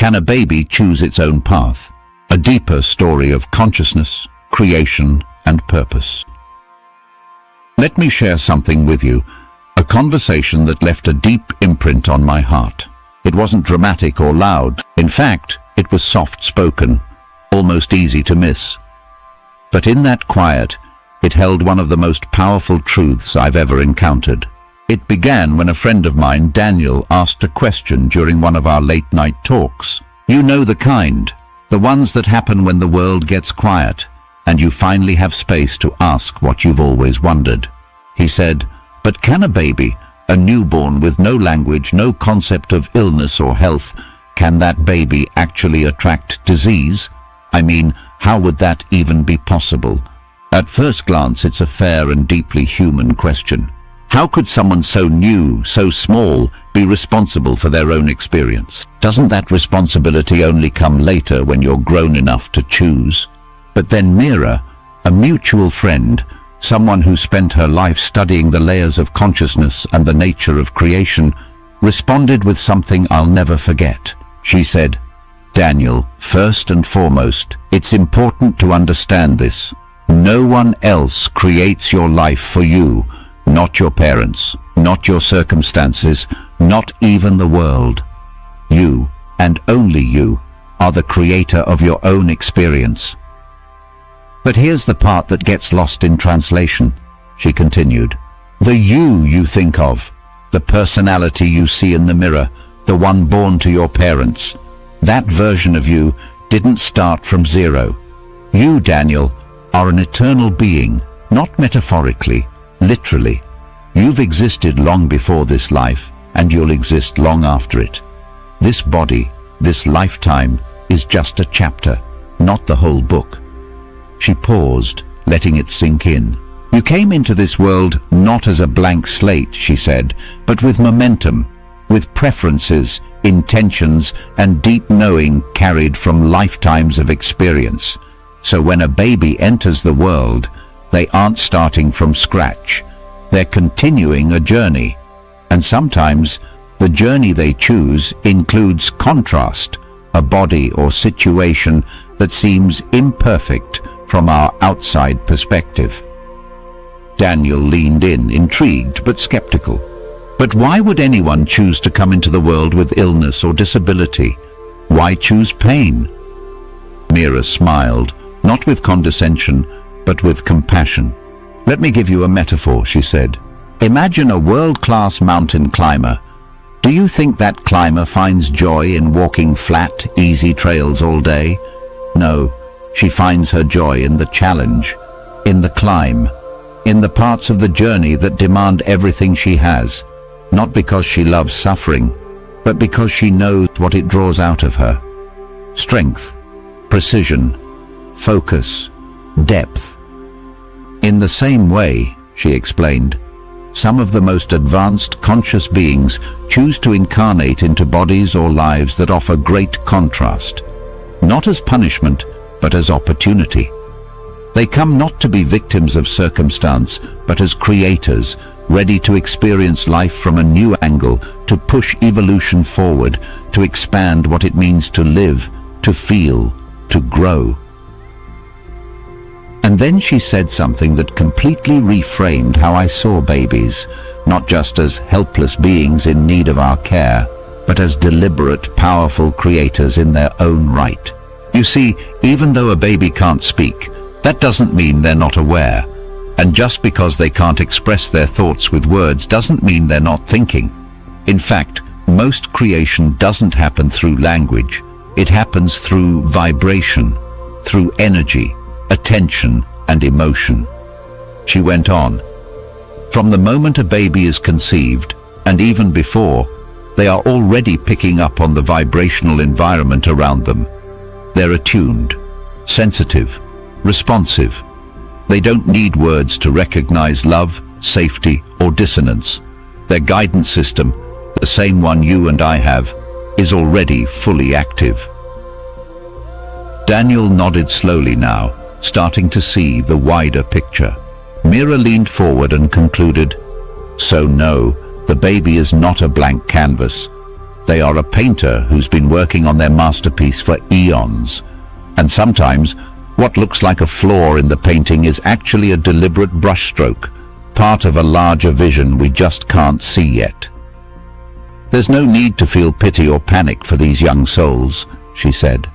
Can a baby choose its own path? A deeper story of consciousness, creation, and purpose. Let me share something with you, a conversation that left a deep imprint on my heart. It wasn't dramatic or loud. In fact, it was soft-spoken, almost easy to miss. But in that quiet, it held one of the most powerful truths I've ever encountered. It began when a friend of mine, Daniel, asked a question during one of our late-night talks. You know the kind, the ones that happen when the world gets quiet, and you finally have space to ask what you've always wondered. He said, but can a baby, a newborn with no language, no concept of illness or health, can that baby actually attract disease? I mean, how would that even be possible? At first glance, it's a fair and deeply human question. How could someone so new, so small, be responsible for their own experience? Doesn't that responsibility only come later when you're grown enough to choose? But then Mira, a mutual friend, someone who spent her life studying the layers of consciousness and the nature of creation, responded with something I'll never forget. She said, Daniel, first and foremost, it's important to understand this. No one else creates your life for you. Not your parents, not your circumstances, not even the world. You, and only you, are the creator of your own experience. But here's the part that gets lost in translation, she continued. The you think of, the personality you see in the mirror, the one born to your parents, that version of you didn't start from zero. You, Daniel, are an eternal being, not metaphorically, literally. You've existed long before this life, and you'll exist long after it. This body, this lifetime, is just a chapter, not the whole book. She paused, letting it sink in. You came into this world not as a blank slate, she said, but with momentum, with preferences, intentions, and deep knowing carried from lifetimes of experience. So when a baby enters the world, they aren't starting from scratch. They're continuing a journey, and sometimes the journey they choose includes contrast, a body or situation that seems imperfect from our outside perspective. Daniel leaned in, intrigued but skeptical. But why would anyone choose to come into the world with illness or disability? Why choose pain? Mira smiled, not with condescension, but with compassion. Let me give you a metaphor, she said. Imagine a world-class mountain climber. Do you think that climber finds joy in walking flat, easy trails all day? No, she finds her joy in the challenge, in the climb, in the parts of the journey that demand everything she has, not because she loves suffering, but because she knows what it draws out of her. Strength, precision, focus, depth. In the same way, she explained, some of the most advanced conscious beings choose to incarnate into bodies or lives that offer great contrast, not as punishment, but as opportunity. They come not to be victims of circumstance, but as creators, ready to experience life from a new angle, to push evolution forward, to expand what it means to live, to feel, to grow. And then she said something that completely reframed how I saw babies, not just as helpless beings in need of our care, but as deliberate, powerful creators in their own right. You see, even though a baby can't speak, that doesn't mean they're not aware. And just because they can't express their thoughts with words doesn't mean they're not thinking. In fact, most creation doesn't happen through language. It happens through vibration, through energy, attention, and emotion. She went on. From the moment a baby is conceived, and even before, they are already picking up on the vibrational environment around them. They're attuned, sensitive, responsive. They don't need words to recognize love, safety, or dissonance. Their guidance system, the same one you and I have, is already fully active. Daniel nodded slowly now, starting to see the wider picture. Mira leaned forward and concluded, so no, the baby is not a blank canvas. They are a painter who's been working on their masterpiece for eons. And sometimes, what looks like a flaw in the painting is actually a deliberate brushstroke, part of a larger vision we just can't see yet. "There's no need to feel pity or panic for these young souls," she said.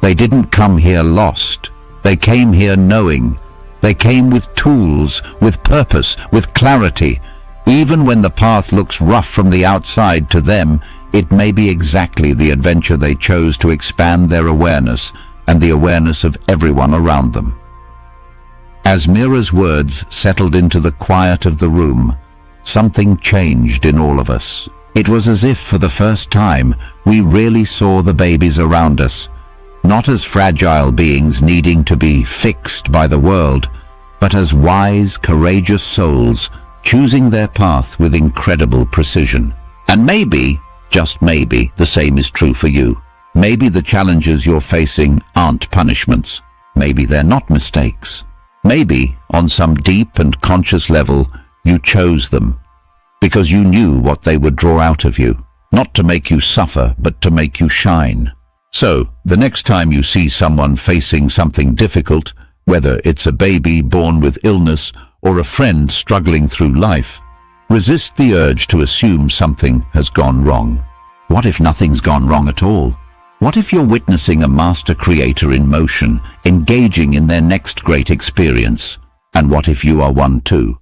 "They didn't come here lost. They came here knowing. They came with tools, with purpose, with clarity. Even when the path looks rough from the outside, to them, it may be exactly the adventure they chose to expand their awareness and the awareness of everyone around them." As Mira's words settled into the quiet of the room, something changed in all of us. It was as if for the first time we really saw the babies around us, not as fragile beings needing to be fixed by the world, but as wise, courageous souls choosing their path with incredible precision. And maybe, just maybe, the same is true for you. Maybe the challenges you're facing aren't punishments. Maybe they're not mistakes. Maybe, on some deep and conscious level, you chose them because you knew what they would draw out of you, not to make you suffer, but to make you shine. So, the next time you see someone facing something difficult, whether it's a baby born with illness or a friend struggling through life, resist the urge to assume something has gone wrong. What if nothing's gone wrong at all? What if you're witnessing a master creator in motion, engaging in their next great experience? And what if you are one too?